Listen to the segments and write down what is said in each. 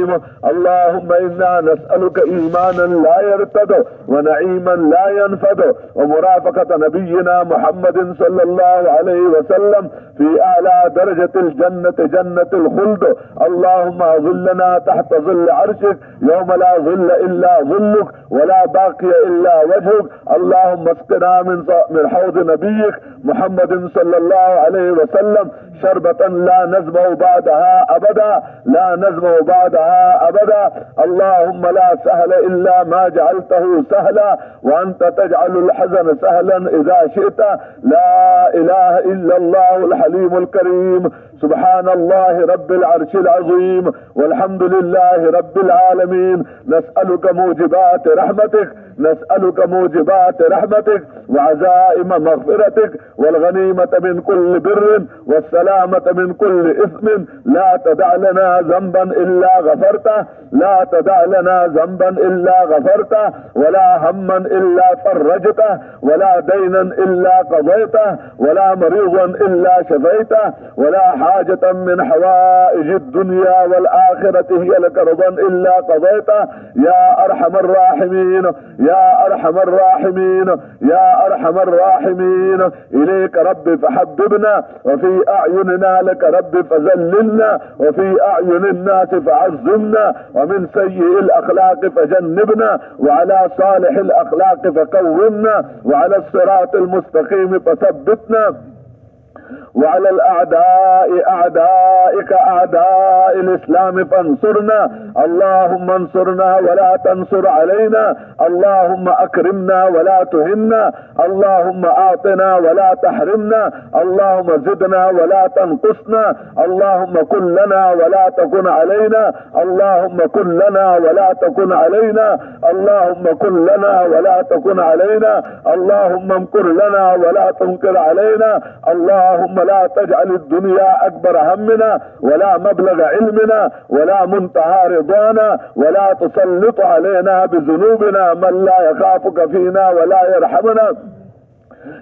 الرحيم. اللهم إنا نسألك إيمانا لا يرتد ونعيما لا ينفد ومرافقة نبينا محمد صلى الله عليه وسلم في أعلى درجة الجنة جنة الخلد. اللهم ظلنا تحت ظل عرشك يوم لا ظل إلا ظلك ولا باقي إلا وجهك. اللهم اسقنا من حوض نبيك محمد صلى الله عليه وسلم شربة لا نزمع بعدها أبدا، لا نزمع بعدها أبدا. اللهم لا سهل إلا ما جعلته سهلا وأنت تجعل الحزن سهلا إذا شئت. لا إله إلا الله الحليم الكريم. سبحان الله رب العرش العظيم والحمد لله رب العالمين. نسألك موجبات رحمتك، نسألك موجبات رحمتك وعزائم مغفرتك والغنيمة من كل بر والسلامة من كل إثم. لا تدع لنا ذنبا إلا غفرته، لا تدع لنا ذنبا إلا غفرته ولا هما إلا فرجته ولا دينا إلا قضيته ولا مريضا إلا شفيته ولا حاجة من حوائج الدنيا والآخرة هي لك رضا إلا قضيته. يا أرحم الراحمين، يا أرحم الراحمين، يا أرحم الراحمين. إليك رب فحببنا وفي أعيننا لك رب فذللنا وفي أعين الناس فعظمنا ومن سيء الأخلاق فجنبنا وعلى صالح الأخلاق فقومنا وعلى الصراط المستقيم فثبتنا وعلى الأعداء أعدائك أعداء الإسلام فانصرنا. اللهم انصرنا ولا تنصر علينا. اللهم أكرمنا ولا تهنا. اللهم أعطنا ولا تحرمنا. اللهم زدنا ولا تنقصنا. اللهم كن لنا ولا تكن علينا. اللهم كن لنا ولا تكن علينا. اللهم كن لنا ولا تكن علينا. اللهم امكر لنا ولا تنكر علينا. اللهم لا تجعل الدنيا أكبر همنا ولا مبلغ علمنا ولا منتهى رضانا ولا تسلط علينا بذنوبنا من لا يخافك فينا ولا يرحمنا.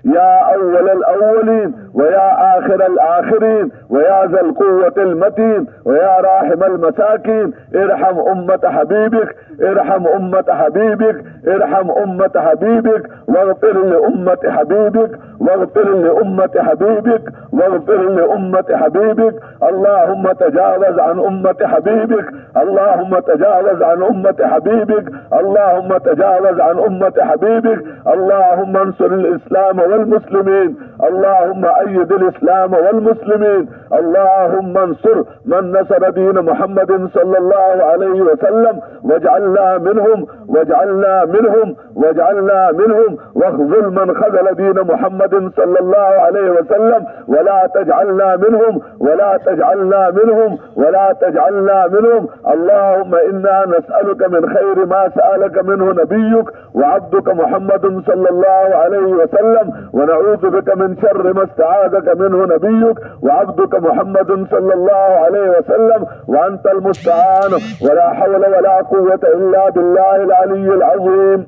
يا أول الأولين ويا آخر الآخرين ويا ذا القوة المتين ويا راحم المساكين ارحم أمة حبيبك، ارحم أمة حبيبك، ارحم أمة حبيبك واغفر لأمة حبيبك، واغفر لأمة حبيبك، واغفر لأمة حبيبك. اللهم تجاوز عن أمة حبيبك، اللهم تجاوز عن أمة حبيبك، اللهم تجاوز عن أمة حبيبك. اللهم انصر الإسلام والمسلمين، اللهم أيد الإسلام والمسلمين. اللهم انصر من نصر دين محمد صلى الله عليه وسلم واجعلنا منهم، واجعلنا منهم، واجعلنا منهم. واخذل من خذل دين محمد صلى الله عليه وسلم ولا تجعلنا منهم، ولا تجعلنا منهم، ولا تجعلنا منهم. اللهم إنا نسألك من خير ما سألك منه نبيك وعبدك محمد صلى الله عليه وسلم ونعوذ بك من شر ما استعاذك منه نبيك وعبدك محمد صلى الله عليه وسلم وأنت المستعان ولا حول ولا قوة إلا بالله العلي العظيم.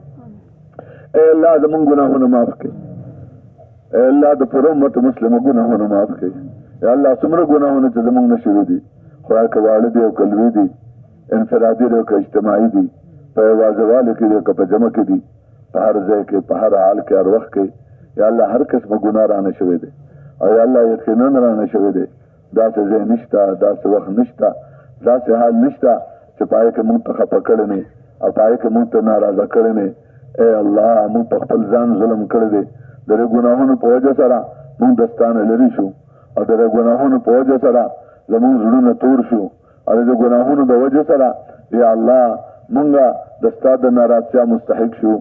اے اللہ زمون گناہوں معاف کر، اے اللہ د پر امت مسلم گناہوں معاف کر. یا اللہ سمر گناہوں ته زمون نشو دي خدای کا والد او قلبی دي انفرادي او اجتماعي دي په واځوال کې دي په جمع کې دي په هر ځای کې په هر حال کې هر وخت کې. یا الله هر قسم ګناه را نشوي دي او یا الله یقینا را نشوي دي. دا څه ځای نشته، دا څه وخت نشته، دا څه حال نشته چې پای کې مونږ ته خپه کړی نه او پای کې مونږ ته ناراضه کړی نه. اے الله مونږ په خپل ځان ظلم کړی دی، د ګناهونو په وجه سره مونږ دستانه لري شو او د ګناهونو په وجه سره زمونږ زړونه تور شو او د ګناهونو د وجه سره یا الله مونږه د ستا د ناراضتیا مستحق شو.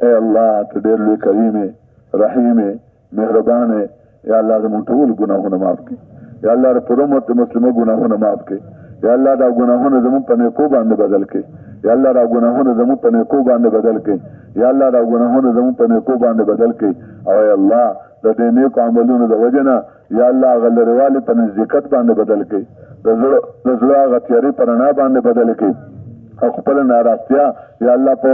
اے الله ته ډېر لوی کریم رحیم مهربان. یا الله زمونږ ټول ګناهونه معاف کړي. یا الله پر امت مسلمه ګناهونه معاف کړي. یا الله دا ګناهونه زمونږ په نیکو باندې بدل کړي. یا الله دا ګناهونه زمونږ په نیکو باندې بدل کړي. یا الله دا ګناهونه زمونږ په نیکو باندې بدل کړي. او یا الله د دې نیکو عملونو د وجنه یا الله غلروالي په نزدېکت باندې بدل کړي، د زړه غتیاري په رڼا باندې بدل کړي او خپل ناراضتیا یا الله په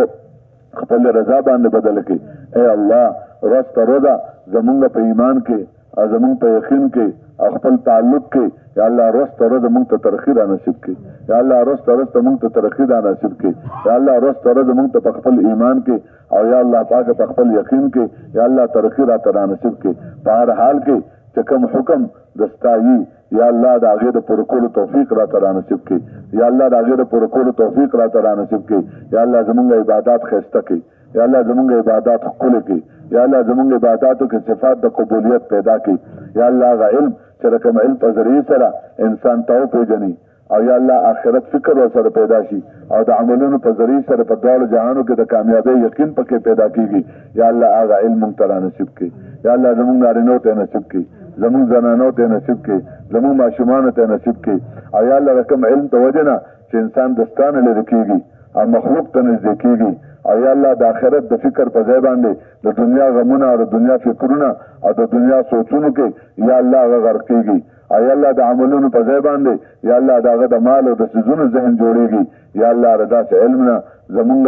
خپل رضا باندې بدل کړي. اے الله رست روزه زمونږ په ایمان کې او زمونږ په یقین کې خپل تعلق کې یا الله رست ورځ موږ ته ترقي را نصیب کړي یا الله رست ورځ موږ ته ترقي را نصیب کړي یا الله رست ورځ موږ ته خپل ایمان کې او یا الله پاک په خپل یقین کې یا الله ترقي را نصیب کړي په هر حال کې چې کوم حکم دستایي یا الله د هغې د پوره کولو توفیق را نصیب کړي یا الله د هغې د پوره کولو توفیق را نصیب کړي یا الله زمونږ عبادات ښایسته کړي یا الله زمونږ عبادات ښکلې کړي یا الله زمونږ عباداتو کې صفات د قبولیت پیدا کړي یا الله هغه علم چې د کوم علم په ذریعې سره انسان ته وپېژني او یا الله آخرت فکر ورسره پیدا شي او د عملونو په ذریعې سره په دواړو جهانو کې د کامیابۍ یقین پکې پیدا کېږي یا الله هغه علم موږ ته را نصیب کړي یا الله زمونږ نارینو ته نصیب کړي زمونږ زنانو ته نصیب کړي زمونږ ماشومانو ته نصیب کړي او یا الله د کوم علم په وجه نه چې انسان د ستانه لرې کېږي او مخلوق ته نږدې کېږي او یا الله د آخرت د فکر په ځای باندې د دنیا غمونه او د دنیا فکرونه او د دنیا سوچونو کې یا الله هغه غرق کېږي او یا الله د عملونو په ځای باندې یا الله د هغه د مال او د څیزونو ذهن جوړېږي یا الله د داسې علم نه زمونږ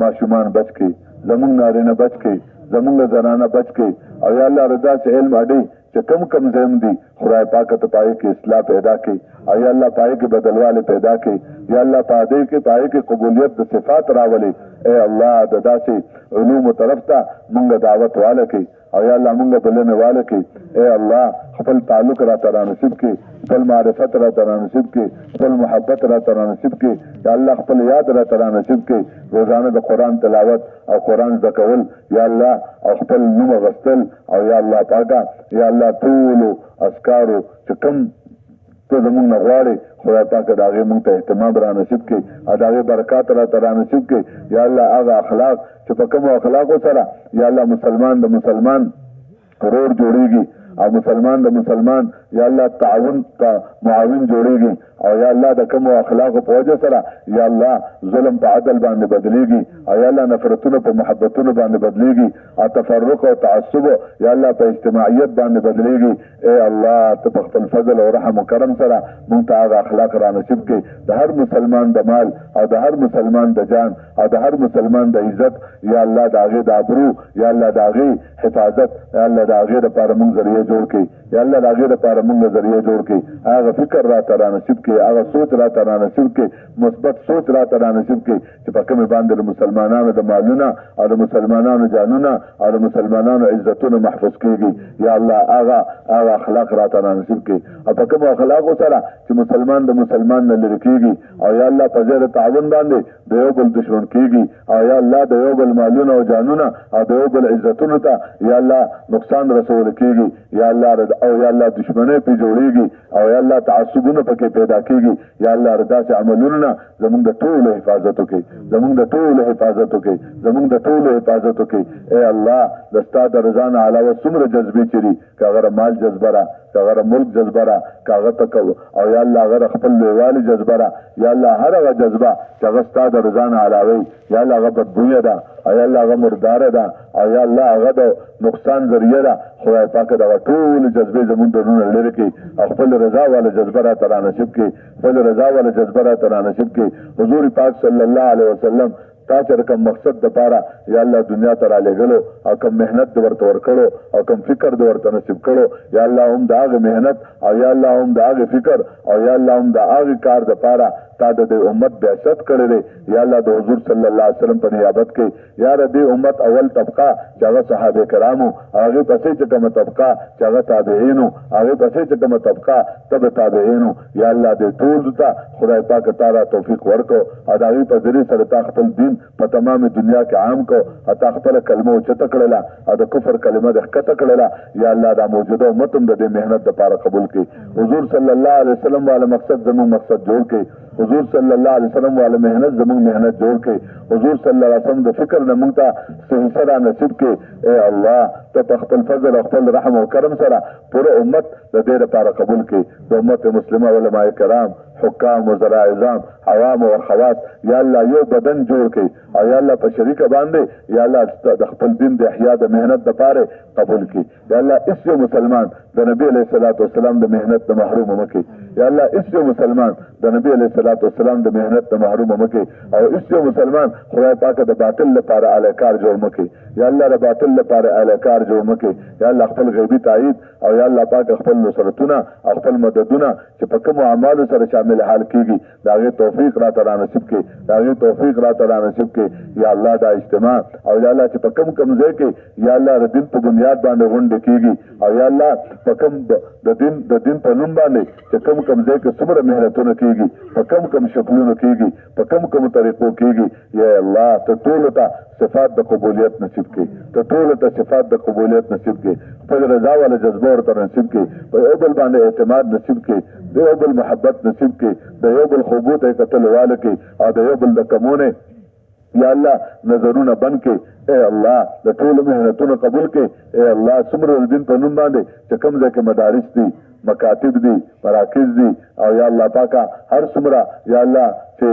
ماشومان بچ کړي زمونږ نارینه بچ کړي زمونږ زنانه بچ کړي او یا الله د داسې علم اډې چې کم ځایم دي خدای پاک ته پای کې اصلاح پیدا کړي او یا الله پای کې بدلواله پیدا کړي یا الله پای کې قبولیت د صفات راولي اے الله د داسې علوم طرف ته مونږ دعوت واله کړي او یا الله مونږ بلنه واله کړي اے الله خپل تعلق را تر نصیب کړي خپل معرفت را تر نصیب کړي خپل محبت را تر نصیب کړي یا الله خپل یاد را تر نصیب کړي روزانه د قرآن تلاوت او قرآن زده کول یا الله او خپل نوم غوښتل او یا الله پاکه یا الله ټولو اذکارو چې کوم ته زمونږ نه غواړي خدای پاک د هغې مونږ ته اهتمام را نصیب کړي او د هغې برکات راته را نصیب کړي یا الله هغه اخلاق چې په کومو اخلاقو سره یا الله مسلمان د مسلمان ورور جوړېږي او مسلمان د مسلمان یا الله تعاون کا معاون جوړېږي او یا الله د کومو اخلاقو په وجه سره یا الله ظلم په عدل باندې بدلېږي او یا الله نفرتونه په محبتونو باندې بدلېږي او تفرق او تعصب یا الله په اجتماعیت باندې بدلېږي اے الله ته په خپل فضل او رحم او کرم سره مونږ ته هغه اخلاق را نصیب کړي د هر مسلمان د مال او د هر مسلمان د جان او د هر مسلمان د عزت یا الله د هغې د ابرو یا الله د هغې حفاظت یا الله د هغې دپاره مونږ ذریعه جوړ کړي یا الله د هغې دپاره مونږ ذریعه جوړ کړي هغه فکر راته را نصیب کړي هغه سوچ راته را نصیب کړي مثبت سوچ راته را نصیب کړي چې په کومې باندې د مسلمانانو د مالونه او د مسلمانانو جانونه او د مسلمانانو عزتونه محفوظ کېږي یا الله هغه اخلاق راته را نصیب کړي او په کومو اخلاقو سره چې مسلمان د مسلمان نه لرې کېږي او یا الله په ځای د تعاون باندې د یو بل دشمن کېږي او یا الله د یو بل مالونه او جانونه او د یو بل عزتونو ته یا الله نقصان رسول کېږي یا الله او یا الله دشمنۍ پې جوړېږي او یا الله تعصبونه پکې پیدا کېږي یا الله داسې عملونو نه زمونږ د ټولو حفاظت وکړي زمونږ د ټولو حفاظت وکړي زمونږ د ټولو حفاظت وکړي اے الله د ستا د رضا نه علاوه څومره جذبې چې دي که هغه مال جذبه را که هغه ملک جذبه را که هغه ته او یا الله هغه خپل لویوالي جذبه را یا الله هر هغه جذبه چې هغه ستا د رضا نه علاوه یا الله هغه بدبویه ده او یا الله هغه مرداره ده او یا الله هغه د نقصان ذریعه ده خدای پاک دغه ټولې جذبې زمونږ درونه لرې کړي او خپل رضا والا جذبه راته را نصیب کړي خپل رضا والا جذبه راته را نصیب کړي حضور پاک صلی الله علیه وسلم تا چې کوم مقصد دپاره یا الله دنیا ته رالیږلو او کوم محنت د ورته ورکړو او کوم فکر د ورته نصیب کړو یا الله هم د هغې محنت او یا الله هم د هغې فکر او یا الله هم د هغې کار دپاره تا د دې امت بعثت کړی دی یا الله د حضور صلی الله علیه وسلم په نیابت کې یا د دې امت اول طبقه چې هغه صحابه کرامو هغې پسې چې کومه طبقه چې هغه تابعینو هغې پسې چې کومه طبقه تبع تابعینو یا الله دې ټولو ته خدای پاک تا را توفیق ورکړو او د هغې په ذریعې سره تا خپل دین په تمام دنیا کې عام کو او تا خپله کلمه اوچته کړله او د کفر کلمه د ښکته کړله یا الله دا موجوده امت هم د دې محنت دپاره قبول کړي حضور صلی الله علیه وسلم والا مقصد زموږ مقصد جوړ کړي حضور صلی الله علیه وسلم والا محنت زموږ محنت جوړ کړي حضور صلی الله علیه وسلم د فکر نه موږ ته صحیح سره نصیب کړي اے الله ته په خپل فضل او خپل رحم او کرم سره پوره امت د دې لپاره قبول کړي د امت مسلمه علماء کرام حکام وزرا اعظام عوام او خواص یا الله یو بدن جوړ کړي او یا الله په شریکه باندې یا الله د خپل دین د احیا د مهنت لپاره قبول کړي یا الله اس یو مسلمان د نبی علیه الصلاۃ والسلام د مهنت نه محروم مکړي یا الله اس یو مسلمان د نبی علیه الصلاۃ والسلام د مهنت نه محروم مکړي او اس یو مسلمان خدای پاک د باطل لپاره اعلی کار جوړ مکړي یا الله د باطل لپاره اعلی کار جوړ مکړي یا الله خپل غیبی تایید او یا الله پاک خپل نصرتونه او خپل مددونه چې په کوم اعمالو سره شامل حال کیږي دا غي توفیق را تعالی نصیب کړي دا غي توفیق را تعالی نصیب کړي یا الله دا اجتماع او یا الله چې په کوم ځای کې یا الله د دین په بنیاد باندې غونډه کیږي او یا الله په کوم د دین په نوم باندې چې کوم ځای کې څومره مهنتونه کیږي په کوم شکلونو کیږي په کوم طریقو کیږي یا الله ته ټول ته صفات د قبولیت نصیب کړي ته ټول ته صفات د قبولیت نصیب کړي په رضا ولا جذبه ورته نصیب کړي په یو بل باندې اعتماد نصیب کړي د یو بل محبت نصیب کړي د یو بل خوبوت کتل والے کړي او د یو بل د کمونه یا الله نظرونه بن کې اے الله د ټول مهنتونو قبول کې اے الله څومره دین په نوم باندې چې کوم ځای کې مدارس دي مکاتب دي مراکز دي او یا الله پاکه هر څومره یا الله چې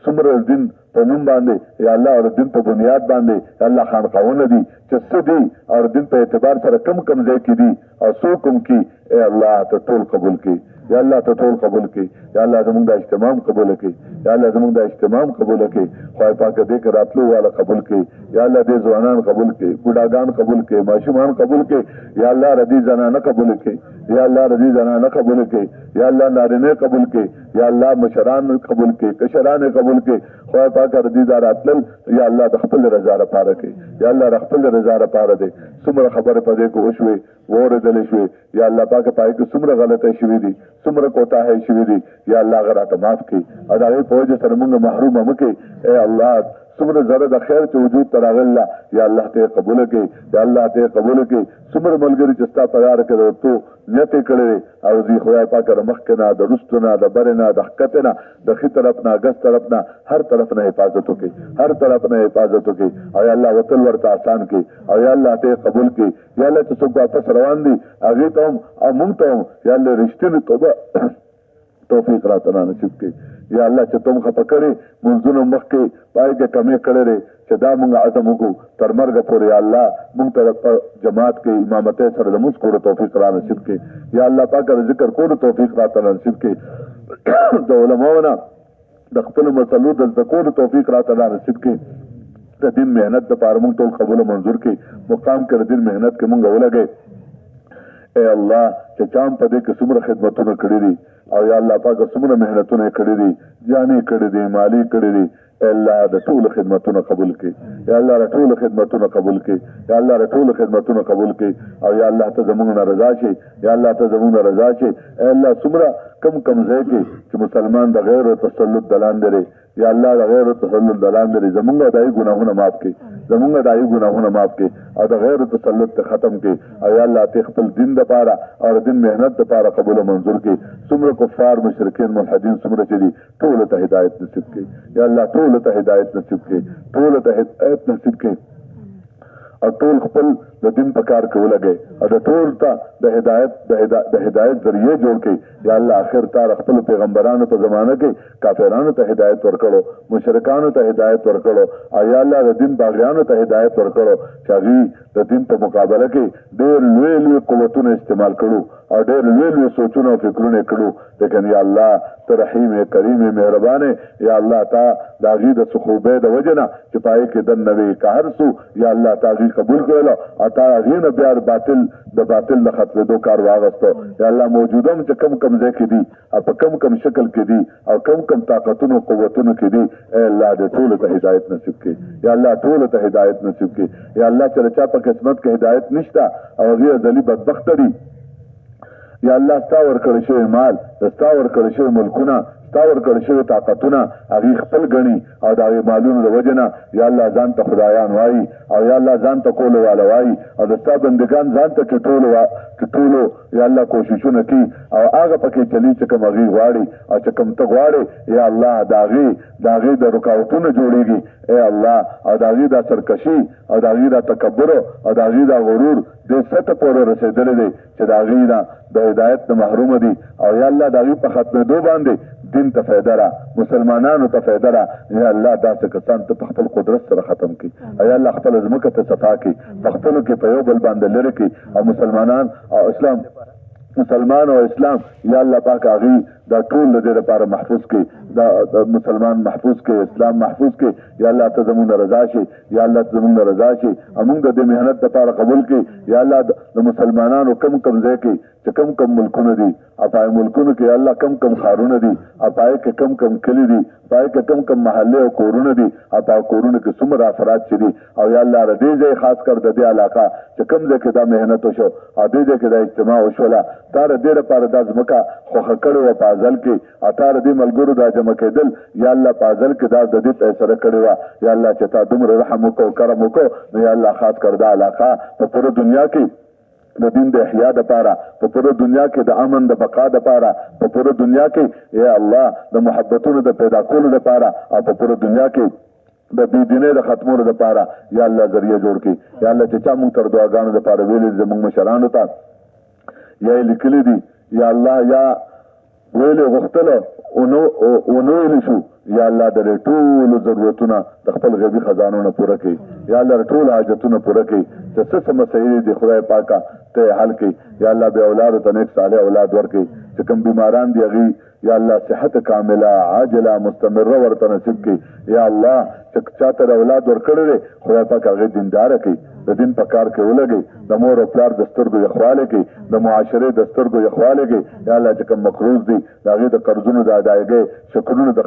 څومره دین په نوم باندې یا الله او دین په بنیاد باندې یا الله خانقاهونه دي چې څه دي او دین په اعتبار سره کم ځای کې دي او څو کوم کې اے الله ته ټول قبول کړي یا الله ته ټول قبول کړي یا الله زموږ د اجتماع قبول کړي یا الله زموږ د اجتماع قبول کړي خدای پاک دې کې راتلو والا قبول کړي یا الله دې ځوانان قبول کړي بوډاګان قبول کړي ماشومان قبول کړي یا الله رضی زنانه قبول کړي یا الله رضی زنانه قبول کړي یا الله نارینه قبول کړي یا الله مشران قبول کړي کشران قبول کړي خدای پاک رضی زاراتل یا الله د خپل رضا لپاره کړي یا الله خپل رضا لپاره دې څومره خبره پدې کو وشوي وردل شوي یا الله پاک پای کې څومره غلطه شوي دي څومره کوتاه شوي دي یا الله غراته معاف کړي او دا غي په وجه سره موږ محروم مکړي اے الله څومره زره د خیر چې وجود تراغله یا الله ته قبول کړي یا الله ته قبول کړي څومره ملګری چې ستا پیار کړو ته نیت کړې او زی خدای پاک رمخکنه د رستونه د برنه د حقتنه د خې طرف نه غس طرف نه هر طرف نه حفاظت وکړي هر طرف نه حفاظت وکړي او یا الله وتل ورته آسان کړي او یا الله ته قبول کړي یا الله چې څوک واپس روان دي هغه ته هم مونږ ته یا الله رښتینی توبه توفیق را تعالی نصیب کړي یا الله چې تم خپه کړي منځونو مخکې پای کې کمی کړې چې دا مونږ عزم وکړو تر مرګ پورې یا الله مونږ ته جماعت کې امامت سره د موږ کولو توفیق را نصیب کړي یا الله پاک ذکر کولو توفیق را تعالی نصیب کړي د علماء د خپل مسلو د ذکر توفیق را تعالی نصیب کړي د دین مهنت د پاره مونږ ټول قبول منظور کړي مقام کړ دین مهنت کې مونږ ولګي اے الله چې چام په دې کې څومره خدمتونه کړې دي او یا الله پاک څومره مهنتونه کړې دي جانې کړې دي مالی کړې دي اے الله د ټول خدمتونه قبول کړي یا الله د ټول خدمتونه قبول کړي یا الله د ټول خدمتونه قبول کړي او یا الله ته زموږ رضا شي یا الله ته زموږ رضا شي اے الله څومره کم ځای کې چې مسلمان د غیر تسلط دلان لري یا الله د غیر تسلط دلان لري زموږ دای ګناهونه معاف کړي زموږ دای ګناهونه معاف کړي او د غیر تسلط ختم کړي او یا الله ته خپل دین د پاره او دین مهنت د پاره قبول منظور کړي څومره کفار مشرکین ملحدین څومره چې دي ټول ته هدایت نصیب کړي یا الله ټول ته هدایت نصیب کړي ټول ته هدایت نصیب کړي او ټول خپل د دین په کار کې ولګي او د ټول ته د هدایت ذریعہ جوړ کړي یا الله اخر تار خپل پیغمبرانو په زمانه کې کافرانو ته هدایت ورکړو مشرکانو ته هدایت ورکړو او یا الله د دین باغیانو ته هدایت ورکړو چې هغه د دین په مقابله کې ډېر لوی قوتونه استعمال کړو او ډېر لوی سوچونه او فکرونه کړو لیکن یا الله ته رحیم کریم مهربان یا الله تا داغي د سخوبه د وجنه چې پای کې د نبی قهر سو یا الله تعالی قبول کړل او تا غینه بیا د باطل د ختمېدو کار واغستو یا الله موجوده چې کم ځای کې دي او په کم شکل کې دي او کم طاقتونو قوتونو کې دي اے الله دې ټول ته هدایت نصیب کړي یا الله ټول ته هدایت نصیب کړي یا الله چې چا په قسمت کې هدایت نشته او هغه ذلی بدبخت دي یا الله ستا ورکړی شوی مال ستا ورکړی شوی ملکونه ستا ورکړی شوی طاقتونه هغه خپل غني او د مالونو د وجنه یا الله ځان ته خدایان وایي او یا الله ځان ته کول والا وایي او د ستا بندگان ځان ته ټولو یا الله کوششونه کوي او هغه پکې چلی چې کوم هغه غواړي او چې کوم ته غواړي یا الله داغي د رکاوټونو جوړيږي اے الله او داغي د سرکشي او داغي د تکبر او داغي د غرور د ست پورې رسیدلې دي چې داغي د هدایت نه محروم دي او یا الله داغي په ختمېدو باندې دین ته فایده را مسلمانانو ته فایده را یا الله داسې کسان ته په خپل قدرت سره ختم کړي یا الله خپل ځمکه ته صفا کړي په خپلو کې په یو بل باندې لرې کړي او مسلمان او اسلام یا الله پاک هغوی دا ټول د دې لپاره محفوظ کړي دا مسلمان محفوظ کړي اسلام محفوظ کړي یا الله ته زموږ رضا شي یا الله ته زموږ رضا شي موږ د دې مهنت لپاره قبول کړي یا الله د مسلمانانو کم ځای کې چې کم ملکونه دي اپای ملکونو کې الله کم ښارونه دي اپای کې کم کلی دي پای کې کم محلې او کورونه دي اپا کورونه کې څومره افراد چې دي او یا الله ردی ځای خاص کر د دې علاقه چې کم ځای کې دا مهنت وشو او دې ځای کې دا اجتماع وشوله دا د دې لپاره دا ځمکه خوښه کړې وه په ازل کې او تا د دې ملګرو دا جمع کېدل یا الله په ازل کې دا د دې فیصله کړې وه یا الله چې تا دومره رحم وکړو کرم وکړو نو یا الله خاص کر دا علاقه په پوره دنیا کې د دین د احیا دپاره په پوره دنیا کې د امن د بقا دپاره په پوره دنیا کې یا الله د محبتونو د پیدا کولو دپاره او په پوره دنیا کې د بېدینۍ د ختمولو دپاره یا الله ذریعه جوړ کړي یا الله چې چا موږ تر دعاګانو دپاره ویلي زموږ مشرانو ته یا یې لیکلي دي یا الله یا ویلې غوښتله ونه ویلي شو یا الله د دې ټولو ضرورتونه د خپل غیبي خزانو نه پوره کړي یا الله د ټولو حاجتونه پوره کړي چې څه مسایل دي خدای پاکه ته حل کړي یا الله بې اولادو ته نیک صالح اولاد ورکړي چې کوم بیماران دي هغوی یا الله صحت کامله عاجله مستمره ورته نصیب کړي یا الله چې چاته د اولاد ورکړی دی خدای پاک هغې دینداره کړي د دین په کار کې ولګي د مور او پلار د سترګو یخوالی کړي د معاشرې د سترګو یخوالی کړي یا الله چې کوم مقروض دي د هغې د قرضونو د ادایګۍ شکرونه د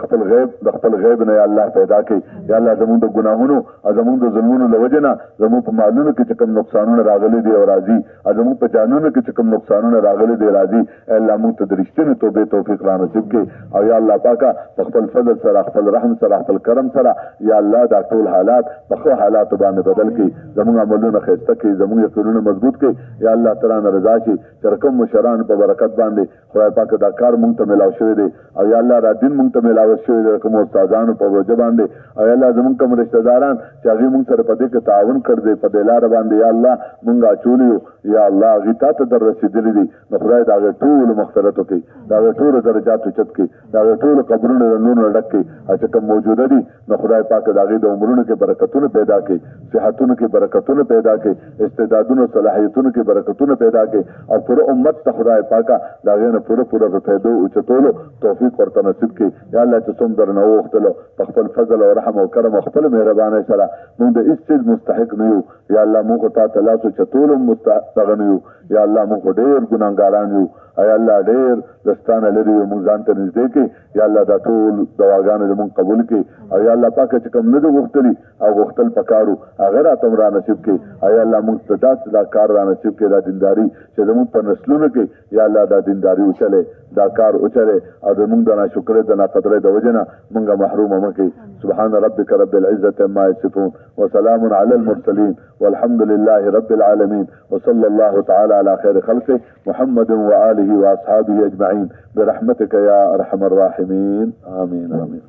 خپل غیب نه یا الله پیدا کړي یا الله زمونږ د ګناهونو او زمونږ د ظلمونو له وجې نه زمونږ په مالونو کې چې کوم نقصانونه راغلي دي او راځي او زمونږ په جانونو کې چې کوم نقصانونه راغلي دي راځي الله موږ ته د رښتینې توبې توفیق را نصیب کړي او یا الله پاکه په خپل فضل سره خپل رحم سره خپل کرم سره یا الله دا ټول حالات په ښو حالاتو باندې بدل کړي زمونږ عملونه ښایسته کړي زمونږ یقینونه مضبوط کړي یا الله تعالی نه رضا شي چې کوم مشران په برکت باندې خدای پاک دا کار موږ ته میلاو شوی دی او یا الله دا دین موږ ته میلاوت شوی دی کوم استادانو په وجه باندې او یا الله زمونږ کوم رشته داران چې هغوی موږ سره په دې کې تعاون کړی دی په دې لاره باندې یا الله موږ اچولی یو یا الله هغوی تا ته در رسېدلي دي نو خدای د هغې ټولو مغفرت وکړي د هغې ټولو درجات اوچت کړي د هغې ټولو قبرونه د نور نه ډک کړي او چې کوم موجوده دي نو خدای پاک د هغې د عمرونو کې برکتونه پیدا کړي صحتونو کې برکتونه پیدا کړي استعدادونو صلاحیتونو کې برکتونه پیدا کړي او پوره امت ته خدای پاکه د هغې نه پوره رسېدو اوچتولو توفیق ورته نصیب کړي یا الله چې څوم درنه وغوښتلو په خپل فضل او رحم او کرم او خپل مهربانۍ سره موږ د هېڅ څیز مستحق نه یو یا الله موږ خو تا ته لاس اوچتولو مستحق نه یو یا الله موږ خو ډېر ګناهګاران یو یا الله ډېر دستانه لري یو موږ ځان ته نږدې کړي یا الله دا ټول دواګانې زموږ قبول کړي او یا الله پاکه چې کوم نه دي غوښتلي او غوښتل پکارو هغه راته هم را نصیب کړي او یا الله موږ ته داسې دا کار را نصیب کړي دا دینداري چې زموږ په نسلونو کې یا الله دا دینداري وچلې دا کار وچلې او زموږ د ناشکرۍ د ناقدرۍ د وجې نه موږ محرومه مه کړي سبحان ربك رب العزة عما يصفون وسلام على المرسلين والحمد لله رب العالمين وصلى الله تعالى على خير خلقه محمد وآله وأصحابه أجمعين برحمتك يا أرحم الراحمين آمين آمين